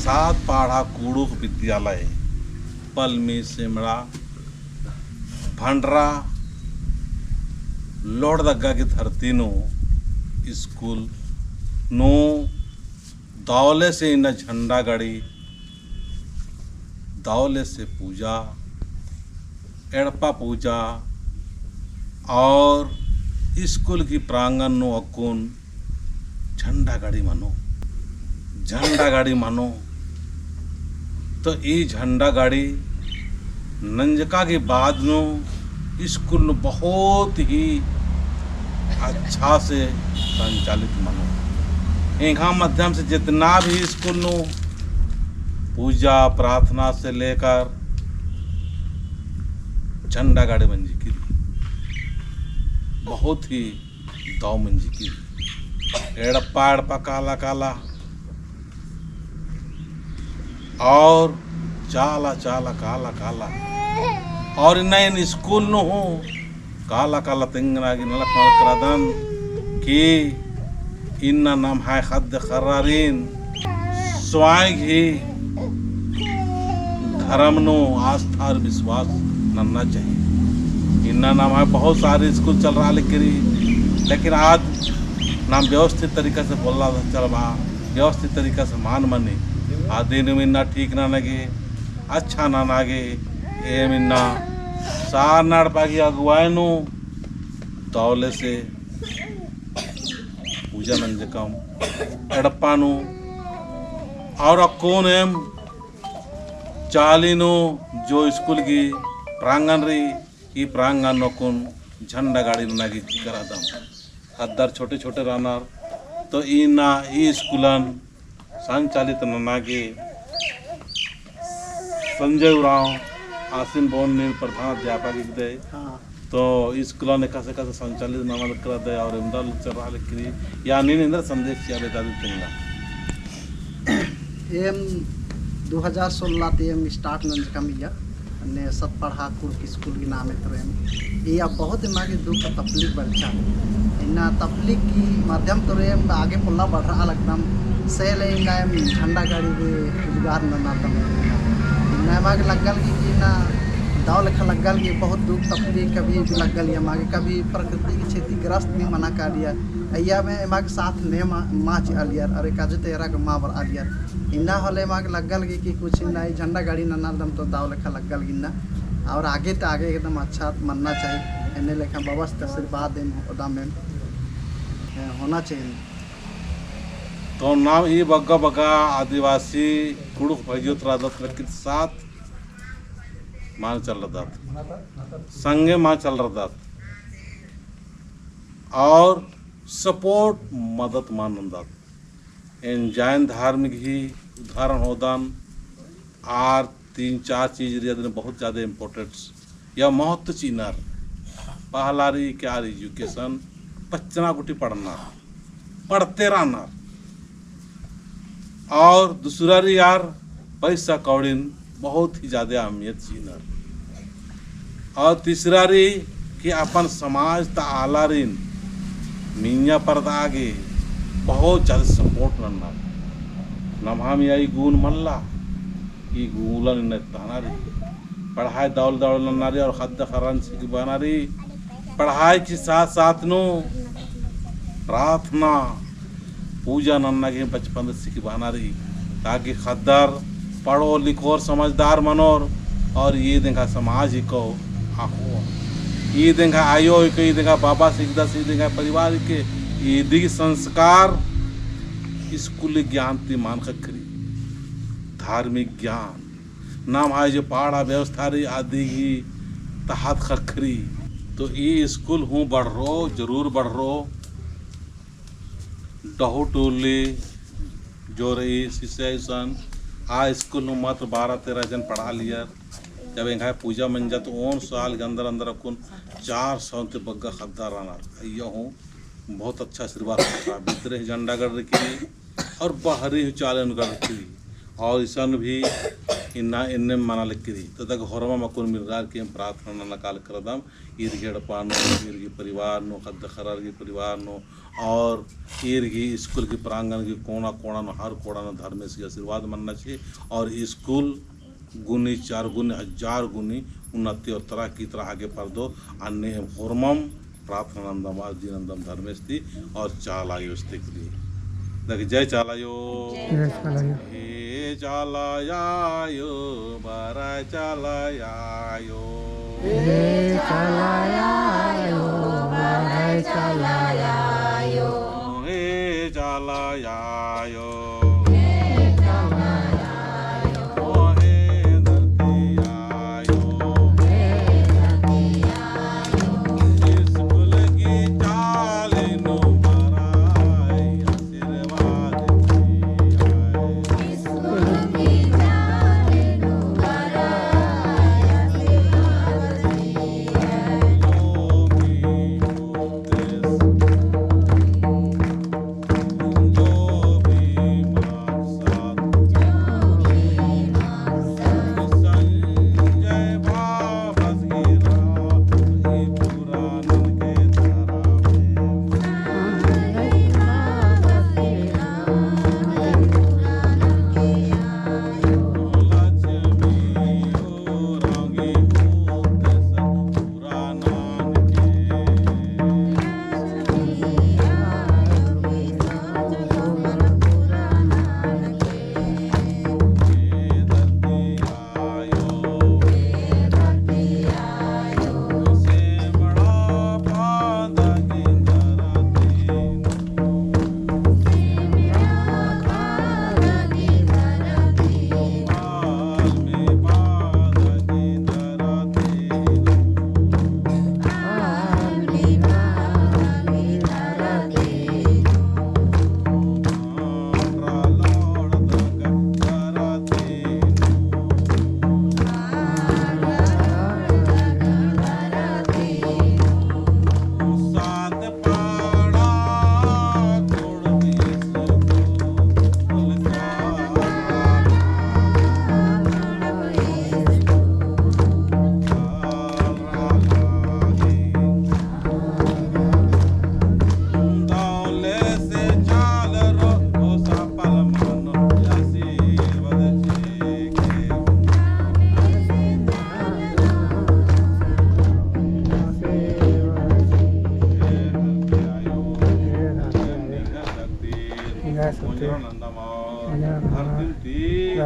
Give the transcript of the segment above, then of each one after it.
सात पाढ़ा कूड़ुक विद्यालय पलमी सिमड़ा भंडरा लोड़दग्गा की धरती नो स्कूल नो दौले से इन झंडा गड़ी दौले से पूजा एड़पा पूजा और स्कूल की प्रांगण नो अकुन झंडा गाड़ी मानो तो ये झंडा गाड़ी नंजका के बाद नो स्कूल नो बहुत ही अच्छा से संचालित मानो। इनका माध्यम से जितना भी स्कूल नो पूजा प्रार्थना से लेकर झंडा गाड़ी मंजी की बहुत ही दाव मंजी की एड़प्पा एड़प्पा काला काला और चाला चाला काला काला और इन स्कूल नो हो काला काला तिंगनागी नलक करादन कि इन्ना नाम है खद खरारीन स्वाग ही धर्म नो आस्था और विश्वास नन्ना चाहिए। इन्ना नाम है बहुत सारे स्कूल चल रहा लेकिन आज नाम व्यवस्थित तरीका से बोल रहा चल रहा व्यवस्थित तरीका से मान मनी आदि मिन्ना ठीक ना लगे अच्छा ना लागे ए मिन्ना सार नाड़ पागी अगुवाई नो दौले से पूजा नंजकम एड़प्पा नो और कौन एम चालीनो जो स्कूल की प्रांगण रही ये प्रांगण नो कौन झंडा गाड़ी नागी करा दम हदर छोटे छोटे रानार तो इना ई स्कूलन संचालित ननागे संजय उराव आसिन बोन ने प्रधान अध्यापक दे तो स्कूल ने कैसे कैसे संचालित नामल कर दे और इमदाद चल रहा लिखी या नींद्र संदेश या बेता चंगा एम 2016 ते एम स्टार्ट नंज कमिया ने सत पढ़ा कुर्क स्कूल की नाम है तो ये अब बहुत मागे दुख का तकलीफ बढ़ा इन्ना तकलीफ की माध्यम तो एम आगे पुल्ला बढ़ रहा लगता से ले झंडा गाड़ी के रोजगार नातम इन्ना मागे लगल की ना दाव लेखा लगल की बहुत दुख तकलीफ कभी भी लगल या मागे कभी प्रकृति की क्षतिग्रस्त भी मना कर दिया अय्या में मागे साथ ने माँ आलियर अरे काजे तेरा के माँ बर आलियर इन्ना हले मागे लगल की कुछ ना झंडा गाड़ी ना दम तो दाव लेखा लगल गिन्ना और आगे तो आगे एकदम अच्छा मनना चाहिए इन्हें लेखा व्यवस्था आशीर्वाद में होना चाहिए। तो नाम ये बग्गा बग्गा आदिवासी कुड़ुक भजियोत रादत लेकिन साथ मान चल रहा था संगे मान चल रहा था और सपोर्ट मदद मानंदात इन जैन धार्मिक ही उदाहरण होदान आर 3-4 चीज रियाद बहुत ज़्यादा इम्पोर्टेंट्स या महत्व चीनार पहलारी क्या एजुकेशन बच्चना गुटी पढ़ना पढ़ते रहना और दूसरा री यार पैसा कौड़िन बहुत ही ज़्यादा अहमियत चीनर और तीसरा री कि अपन समाज ता आला रिन मियाँ पर्दा आगे बहुत ज़्यादा सपोर्ट करना नमाम यही गुण मल्ला ये गुलन ने ताना रही पढ़ाई दौड़ दौड़ लना रही और खद्द खरन से बना रही पढ़ाई के साथ साथ नो प्रार्थना पूजा नन्ना के बचपन से बना रही ताकि खद्दर पढ़ो लिखो और समझदार मनोर और ये देखा समाज ही को आखो ये देखा आयो को ये देखा बाबा सीखदा सी देखा परिवार के ये दी संस्कार स्कूल ज्ञान ती मान खखरी धार्मिक ज्ञान नाम है जो पढ़ा व्यवस्था रही आदि ही तहत खखरी तो ये स्कूल हूँ बढ़ रो जरूर बढ़ रो डहू टोली जो रही शिष्यन आ स्कूल में मात्र 12-13 जन पढ़ा लिया जब यहाँ पूजा मन जा तो 9 साल के अंदर अंदर अकुन 400 ते बग्गा खद्दा रहना अय्या हूँ बहुत अच्छा आशीर्वाद भीतरे झंडा गढ़ रखी और बाहरी चालन गढ़ रखी और ईसन भी इन्ना इन्ने मना लिखी तो तक होरमा मकुन मिलगार की प्रार्थना नकाल करदम इर्गेड़पानो इर्गी परिवार नो खद्द खरार की परिवार नो और इर्गी स्कूल की प्रांगण की कोना कोना नो हर कोना नो धर्म से आशीर्वाद मनना चाहिए और स्कूल गुनी 4 गुनी 1000 गुनी उन्नति और तरह की तरह आगे पर दो अन्य होरमम प्रार्थना नंदम आजीनंदम धर्मेश थी और चालायोस्ते के लिए देखिए जय चालायो हे चालायो बारा चालायो हे चालायो बारा चालायो हे चालायो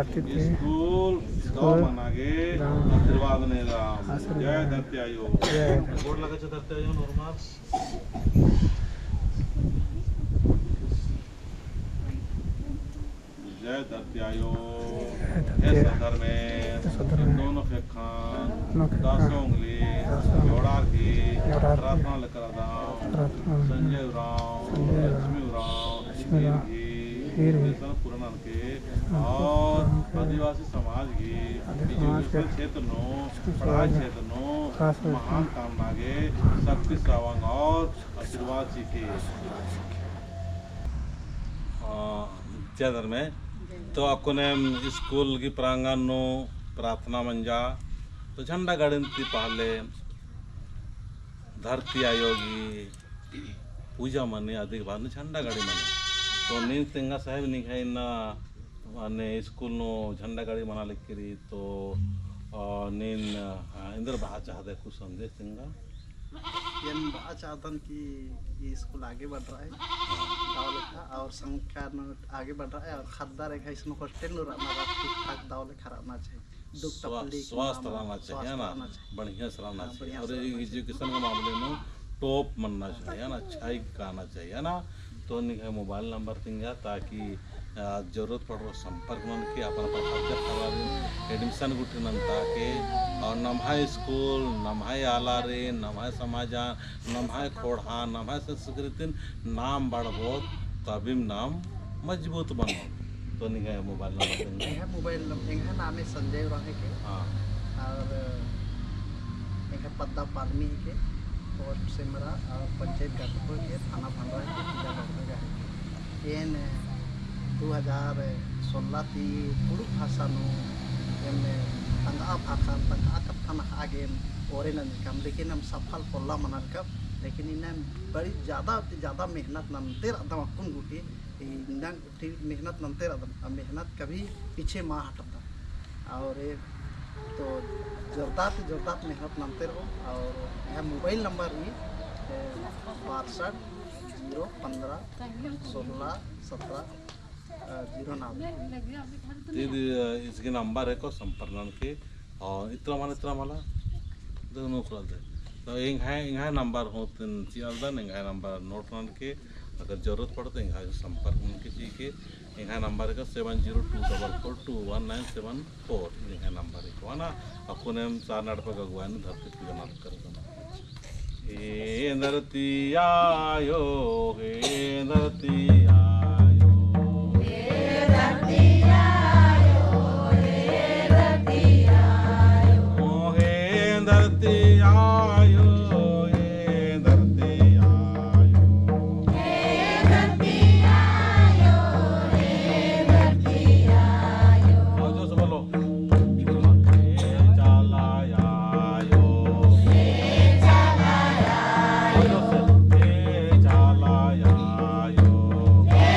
स्कूल आशीर्वाद ने जय धरत्यायो गोड़ लगे धरत्यायो नॉर्मल जय धरत्यायो हे सदर में दोनों के खान 10 उंगली जोड़ा की प्रार्थना लेकर संजय राव लक्ष्मी राव पुराना के और आदिवासी समाज की एजुकेशन क्षेत्र नो पढ़ाई क्षेत्र नो महान काम नागे शक्ति सावंग और आशीर्वाद सीखे ज्यादा में तो आपको ने स्कूल की प्रांगण नो प्रार्थना मंजा तो झंडा गाड़ी पहले धरती आयोगी पूजा मने अधिक बाद झंडा गाड़ी मने तो नींद सिंगा साहेब निखाई ना माने स्कूल नो झंडा गाड़ी मना लिखी तो नींद इंद्र बहा चाहते कुछ संदेश सिंगा बहा चाहतन कि ये स्कूल आगे बढ़ रहा है दाव लेखा और संख्या आगे बढ़ रहा है और खद्दार एक इसमें हॉस्टल नो रहना ठीक ठाक दाव लेखा रहना चाहिए स्वास्थ्य रहना चाहिए ना बढ़िया से रहना चाहिए और एजुकेशन के मामले में टॉप मनना चाहिए ना अच्छाई कहना चाहिए ना तो निकाय मोबाइल नंबर तिंगा ताकि जरूरत पड़ रहा संपर्क मन के अपन एडमिशन गुटिनंता के और नम्हाय स्कूल नम्हाय आलारे नम्हाय समाजा नम्हाय खोड़ा नम्हाय संस्कृति नाम बढ़बो तभी नाम मजबूत बनो तो निकाय मोबाइल नंबर तिंगा मोबाइल नंबर नाम है संजय रहे के हाँ और एक पद्दा पालमी के और सिमरा और पंचायत का के थाना भंडरा के जिला बगल का है एन 2016 ती कुडुक भाषा नु एमे तंगा भाषा तंगा कथन आगे ओरे नंजकम लेकिन हम सफल पोला मनन कब लेकिन इन्हें बड़ी ज़्यादा मेहनत नंतर अदम अकुन गुटी इंदन गुटी मेहनत नंतर अदम मेहनत कभी पीछे माँ हटता और तो जोरदार मेहनत नंतर हो और यह मोबाइल नंबर ही 62 015 16 17 09 इसके नंबर है को संपर्क के और इतना मला दोनों कर दे तो इंगा नंबर हो चियालदा इंगा नंबर नोट रन के अगर जरूरत पड़े तो इंगा संपर्क उनके चाहिए इंगा नंबर है 7024421974 इंगा नंबर है को ना अपने सार नड़पा गगवान धरती पूजा नाथ कर दो हे नरती आयो हे नरती आयो हे धरती आयो हे धरती आयो हे धरती आयो हे धरती आयो हे धरती आयो हे धरती आयो और जो सब बोलो हे चालायायो हे चलाया और जो से हे चालायायो हे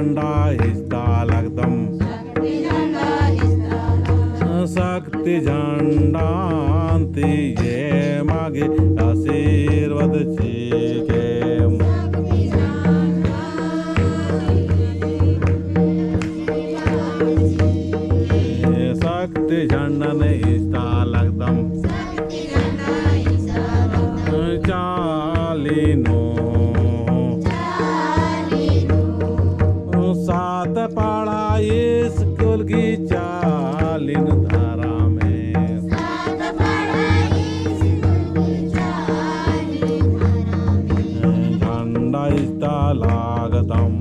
झंडा हिस्सा लगदम शक्ती झंडांती ये मागे आशीर्वाद छीके शक्ती झंडन हिस्सा लगदम चालीनो सात पाड़ा स्कूल की चालीन धारा में झंडा हिस्सा लागदम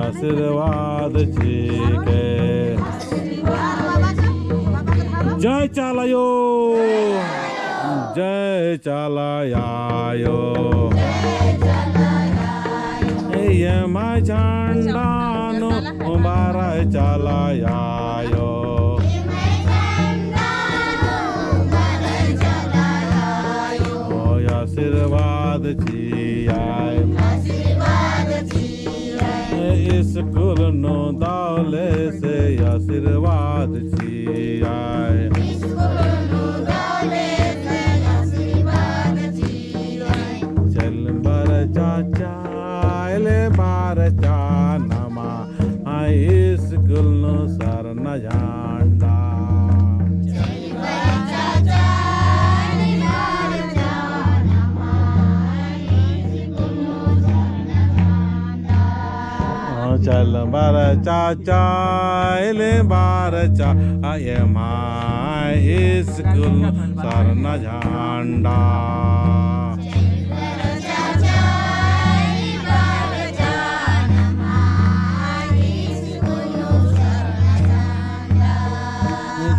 आशीर्वाद छीके जय चालायो जय चालायो ये मा झंडानो बारा चालायो आशीर्वाद छियाय स्कूल नो दौले से आशीर्वाद छियाय चल बर चाचा ले बार चानमा आई स्कूल नो सर न झंडा चल बार चाचा ले बार चा आये माय स्कूल सर न झंडा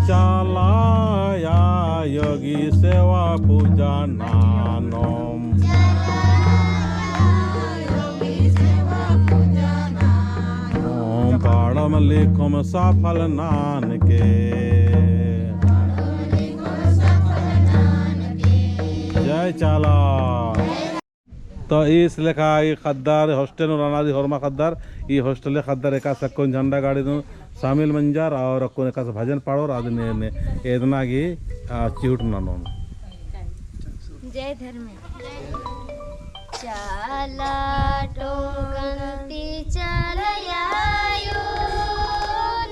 चालाया योगी सेवा पूजा नानोम पढ़म लिखम सफल नान के जय चाला तो इस लेखा ಈ खद्दार हॉस्टेल रानादी होरमा खद्दार ಈ हॉस्टेल खद्दार एका सक्कोन झंडा गाड़ी शामिल मंजार और कोने का भजन पाड़ोर आदि एदनागी चिहुट नानो जय धर्म चाला टोकंती चलयायो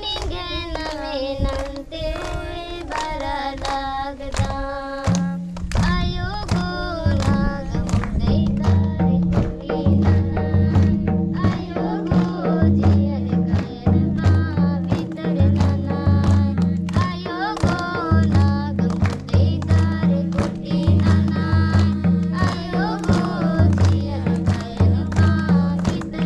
निंगन वेनंते बरदागदा आयो गो नागमुदै तारे कुटीना आयो गो जियल कयरमा भीतर नाना आयो गो नागमुदै तारे कुटीना आयो गो जियल कयरमा भीतर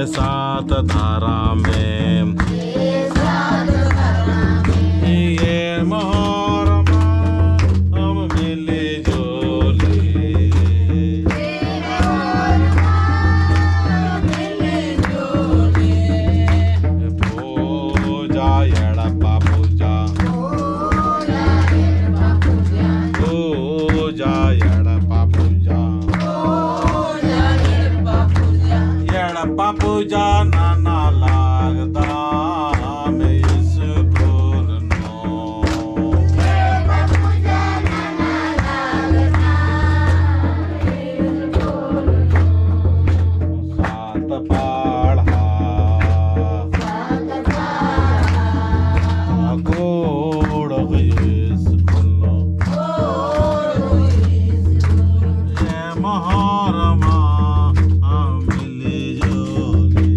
सात धारा में ये मोहरमा हम मिले जोले पूजा एड़प्पा पूजा पूजा एड़प्पा पूजा एड़प्पा पूजा नाना लागदा में स्कूल नो सात पढ़ा गोड़ स्कूल ये मोहरमा हम मिले जोले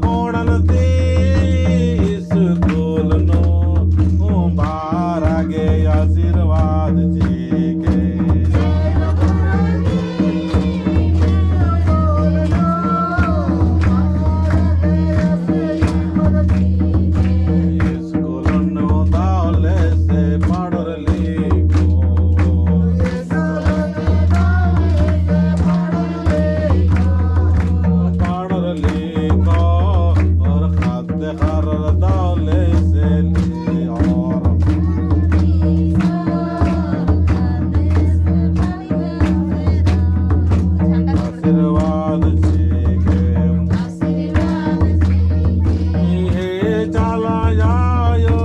कोणन ते स्कूल नो बारागे आशीर्वाद जीके स्कूल नो दाले से पढ़ लिखो पढ़ लिखो और खाते हर दाले से ले और आशीर्वाद जीके हे चला जायो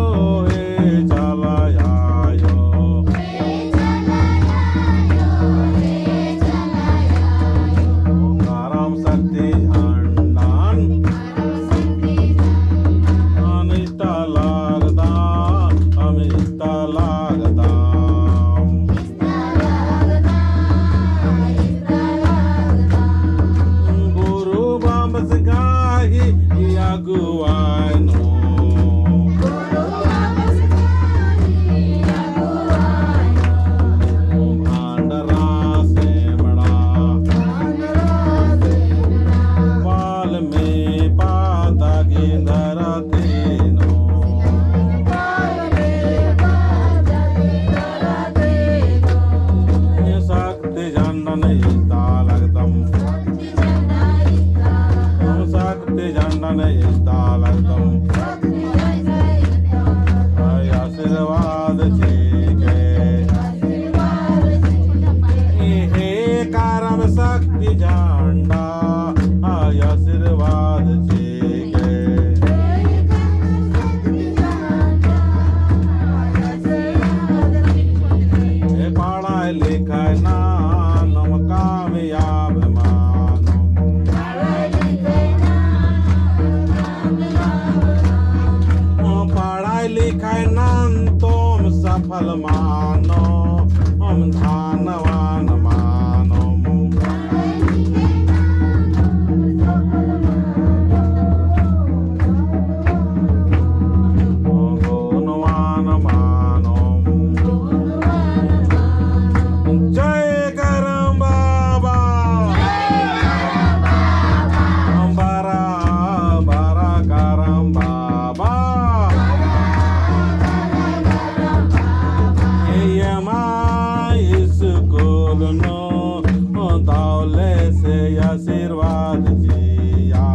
कारम शक्ति झंडान अनिष्टा लागदा अमिष्टा लागदा गुरु बम सिखाही अगुवानो भांडरा से बड़ा पाल में पाता गेंदरा तेनो ये शक्ति झंडन इस्ता लगदम शक्ति झंडन इस्ता लगदम आशीर्वाद जीके हे कारम शक्ति झंडा आशीर्वाद जीके हे पढ़ाई लिखाई नानम कामयाब मानम पढ़ाई लिखाई नान तुम सफल मानो हम धनवान मानो गुणवान मानो जय करम बाबा बारा बारा करम बाबा स्कूल नो दौले से आशीर्वाद जिया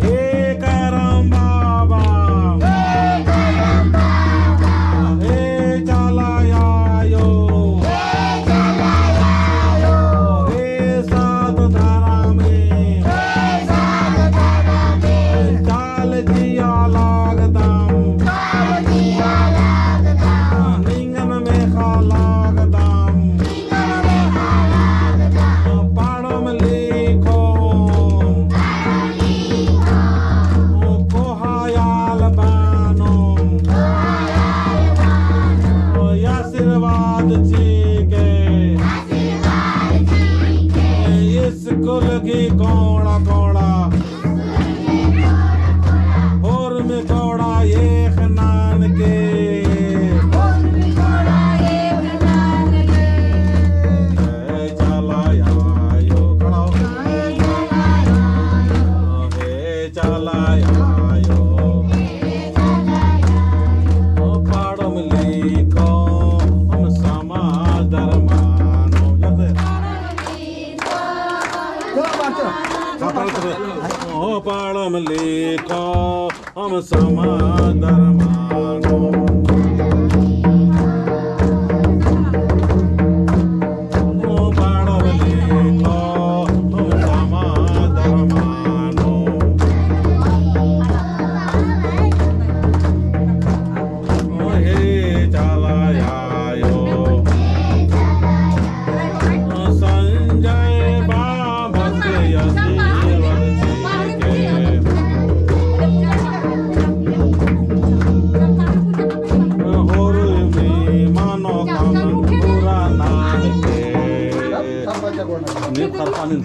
हे करम बाबा हे चला आयो हे सात धारा में चाल जिया लागदम निंगन में खा लागदम पढ़म लिखो कोहायाल बानो आशीर्वाद जीके स्कूल की कोड़ा कोड़ा और में कोड़ा एक नान के हे चला आयो खड़ो हे चला आयो पढ़म लिखो हम समाज धर्मानो पढ़म लिखो हम समाज धर्मानो पढ़म लिखो हम समाज धर्मानो हे चला आयो संजय बाबा से आशीर्वाद जीके मी खरपानी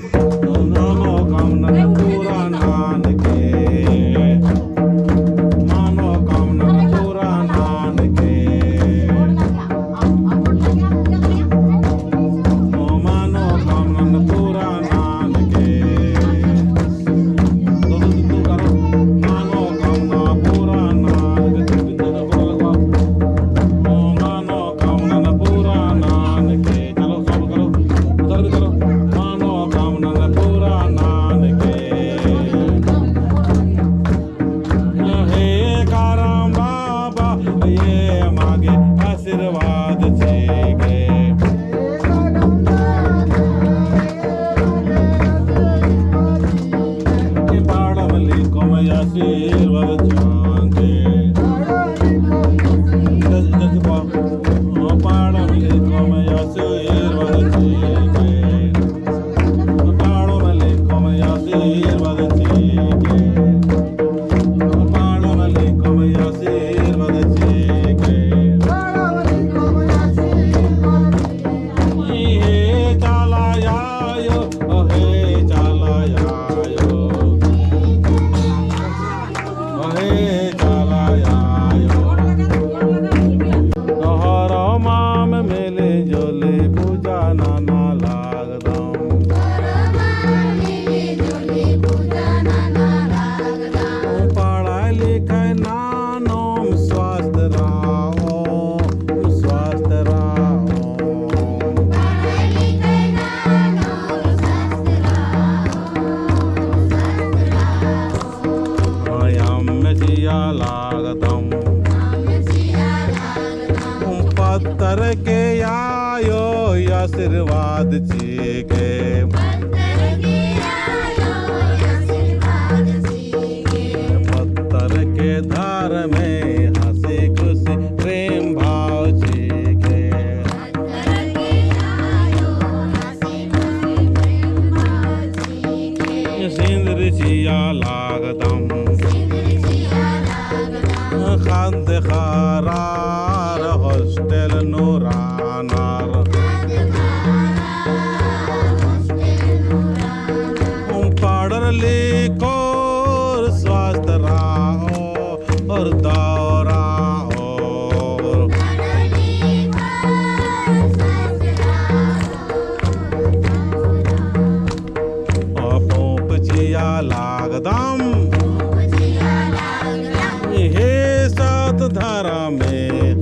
मानो कामना पूरा नान के मानो कामना पूरा नान के मानो कामना पूरा नान के तो करो मानो कामना पूरा नान के मानो कामना पूरा नान के चलो सब करो उधर भी करो मानो कामना पूरा नान के हे कारम बाबा ये मागे आशीर्वाद छे गे पाड़वली को मैं आशीर्वाद चाहते पाड़वली को मैं आशीर्वाद चाहते पाड़वली को मैं आशीर्वाद चाहते पाड़वली को मैं आशीर्वाद चाहते हे चाला यायो हे चाला यायो हे चाला यायो तोहर माम मेले जोले पूजा नाना लागदम पढ़ाई लिखाई नानोम स्वस्थ रहो स्वस्थ रहो आयाम जिया लागदम पत्थर के आयो आशीर्वाद चीके पत्थर के धार में हंसी खुशी प्रेम भाव चीके सिंदर जिया लागदम खाद खरार हॉस्टेल नूरानार पढ़ लिखो स्वस्थ रहो और दौरा हो पोप जिया लागदम हे सात धारा में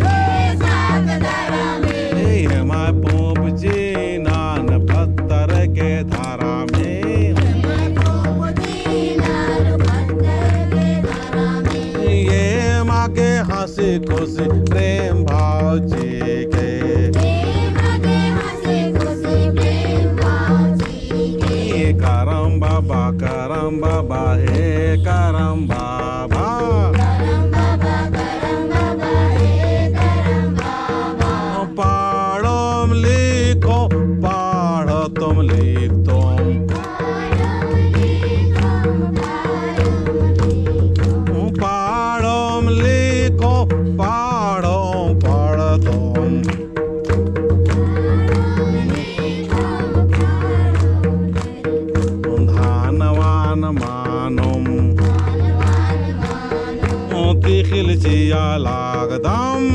हे माय पोप जी नान पत्थर के धारा में ये माँ के हंसी खुशी प्रेम भाव जी के करम बाबा हे करम बाबा पाड़ो लिखो पाढ़ो तुम लिख तुम पाड़ो लिखो पाढ़ो पढ़ तुम धानवान मानुम तिखिल जिया लागदम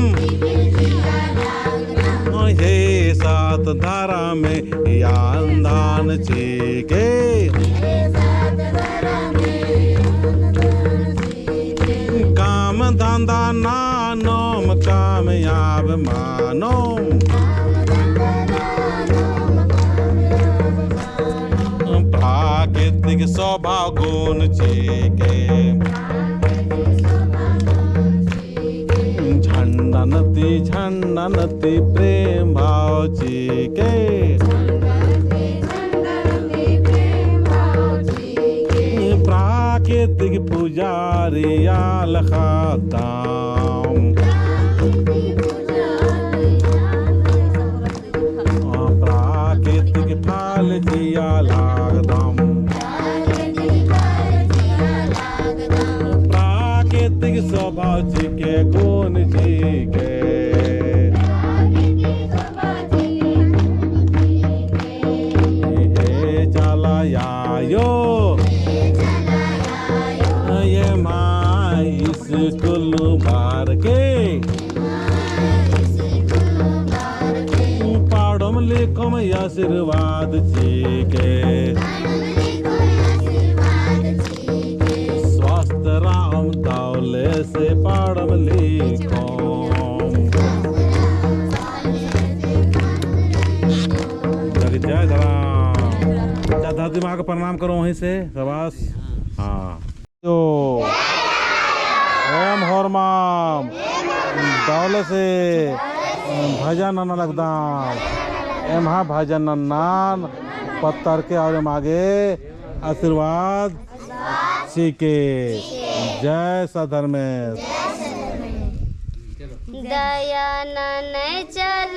हे सात धारा में यान दान चीके काम धंधा नानोम कामयाब मानोम प्राकृतिक स्वभाव गुण चीके झंडनती प्रेम भाव चीके प्राकृतिक पुजारी आल खाताम प्राकृतिक फल जिया लागदम प्राकृतिक स्वभाव जी के गुण जी के हे लिखम आशीर्वाद के स्वस्थ राम दौले से पढ़म लिखम। जय राम। धरती माँ को प्रणाम करो वहीं से शाबाश। हाँ तो एम हरमाम दौले से भजन न लगदाम एम हाँ भजन नान पत्थर के और आगे आशीर्वाद सीखे। जय सधर्मेश। दया न चल